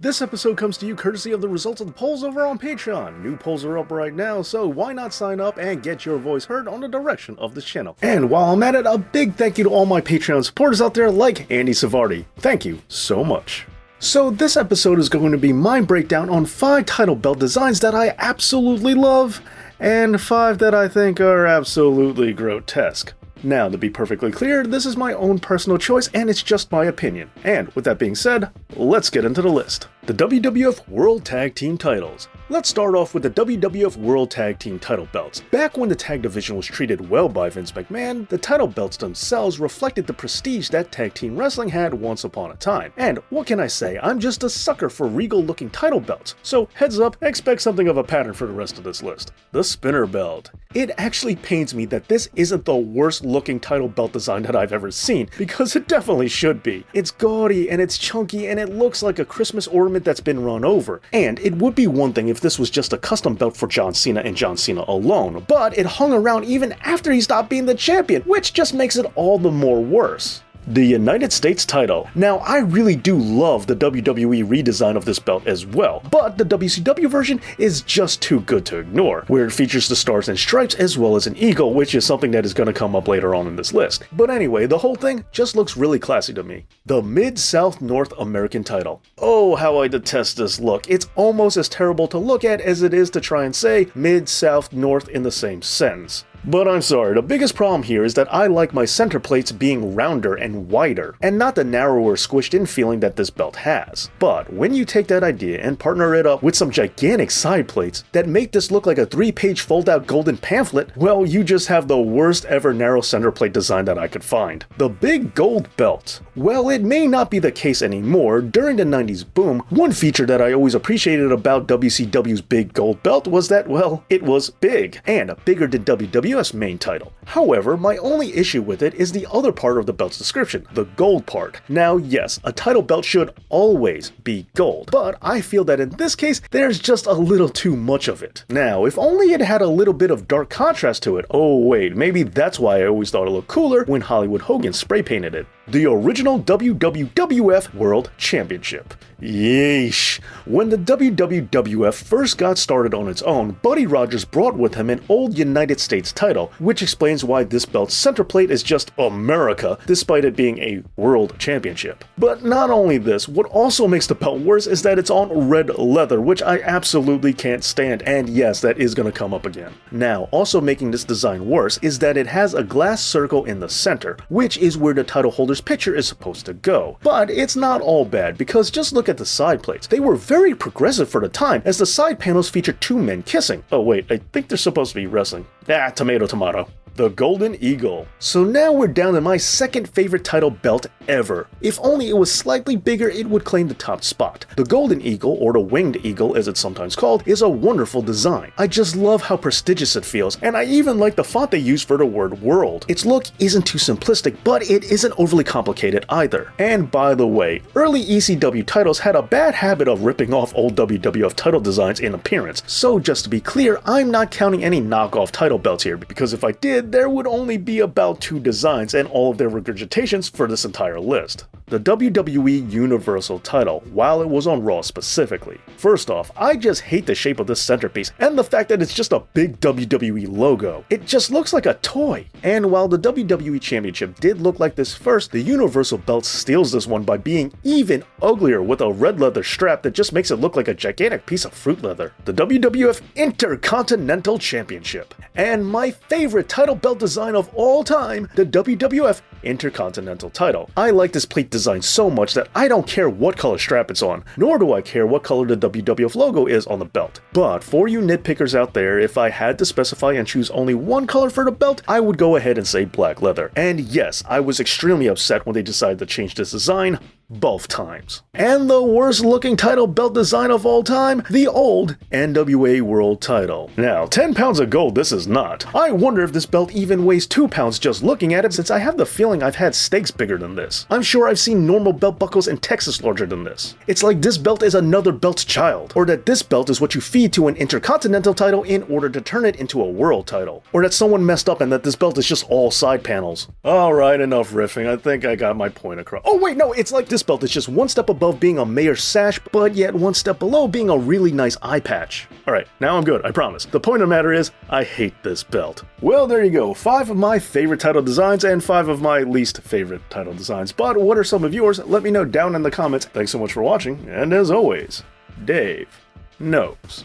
This episode comes to you courtesy of the results of the polls over on Patreon. New polls are up right now, so why not sign up and get your voice heard on the direction of this channel. And while I'm at it, a big thank you to all my Patreon supporters out there like Andy Savardi. Thank you so much. So this episode is going to be my breakdown on 5 title belt designs that I absolutely love, and 5 that I think are absolutely grotesque. Now, to be perfectly clear, this is my own personal choice and it's just my opinion. And with that being said, let's get into the list. The WWF World Tag Team Titles. Let's start off with the WWF World Tag Team title belts. Back when the tag division was treated well by Vince McMahon, the title belts themselves reflected the prestige that tag team wrestling had once upon a time. And what can I say, I'm just a sucker for regal looking title belts, so heads up, expect something of a pattern for the rest of this list. The Spinner Belt. It actually pains me that this isn't the worst looking title belt design that I've ever seen, because it definitely should be. It's gaudy and it's chunky and it looks like a Christmas ornament that's been run over. And it would be one thing if this was just a custom belt for John Cena and John Cena alone, but it hung around even after he stopped being the champion, which just makes it all the more worse. The United States title. Now, I really do love the WWE redesign of this belt as well, but the WCW version is just too good to ignore, where it features the stars and stripes as well as an eagle, which is something that is going to come up later on in this list. But anyway, the whole thing just looks really classy to me. The Mid-South North American title. Oh, how I detest this look. It's almost as terrible to look at as it is to try and say Mid-South North in the same sentence. But I'm sorry, the biggest problem here is that I like my center plates being rounder and wider, and not the narrower squished in feeling that this belt has. But when you take that idea and partner it up with some gigantic side plates that make this look like a 3-page fold-out golden pamphlet, well, you just have the worst ever narrow center plate design that I could find. The Big Gold Belt. Well, it may not be the case anymore. During the 90s boom, one feature that I always appreciated about WCW's Big Gold Belt was that, well, it was big, and bigger than WWF's main title. However, my only issue with it is the other part of the belt's description, the gold part. Now, yes, a title belt should always be gold, but I feel that in this case, there's just a little too much of it. Now, if only it had a little bit of dark contrast to it. Oh wait, maybe that's why I always thought it looked cooler when Hollywood Hogan spray painted it. The original WWF World Championship. Yeesh. When the WWF first got started on its own, Buddy Rogers brought with him an old United States title, which explains why this belt's center plate is just America, despite it being a World Championship. But not only this, what also makes the belt worse is that it's on red leather, which I absolutely can't stand, and yes, that is going to come up again. Now, also making this design worse is that it has a glass circle in the center, which is where the title holder's picture is supposed to go. But it's not all bad, because just look at the side plates. They were very progressive for the time, as the side panels feature 2 men kissing. Oh wait, I think they're supposed to be wrestling. Tomato tomato. The Golden Eagle. So now we're down to my second favorite title belt ever. If only it was slightly bigger, it would claim the top spot. The Golden Eagle, or the Winged Eagle as it's sometimes called, is a wonderful design. I just love how prestigious it feels, and I even like the font they use for the word world. Its look isn't too simplistic, but it isn't overly complicated either. And by the way, early ECW titles had a bad habit of ripping off old WWF title designs in appearance, so just to be clear, I'm not counting any knockoff title belts here, because if I did, there would only be about 2 designs and all of their regurgitations for this entire list. The WWE Universal title, while it was on Raw specifically. First off, I just hate the shape of this centerpiece and the fact that it's just a big WWE logo. It just looks like a toy. And while the WWE Championship did look like this first, the Universal belt steals this one by being even uglier with a red leather strap that just makes it look like a gigantic piece of fruit leather. The WWF Intercontinental Championship. And my favorite title belt design of all time, the WWF Intercontinental title. I like this plate design so much that I don't care what color strap it's on, nor do I care what color the WWF logo is on the belt. But for you nitpickers out there, if I had to specify and choose only one color for the belt, I would go ahead and say black leather. And yes, I was extremely upset when they decided to change this design. Both times. And the worst looking title belt design of all time, the old NWA World title. Now, 10 pounds of gold this is not. I wonder if this belt even weighs 2 pounds just looking at it, since I have the feeling I've had steaks bigger than this. I'm sure I've seen normal belt buckles in Texas larger than this. It's like this belt is another belt's child, or that this belt is what you feed to an Intercontinental title in order to turn it into a world title, or that someone messed up and that this belt is just all side panels. Alright, enough riffing, I think I got my point across. Oh wait, no, it's like this belt is just one step above being a mayor's sash, but yet one step below being a really nice eye patch. Alright, now I'm good, I promise. The point of the matter is, I hate this belt. Well, there you go, 5 of my favorite title designs and 5 of my least favorite title designs. But what are some of yours? Let me know down in the comments. Thanks so much for watching, and as always, Dave knows.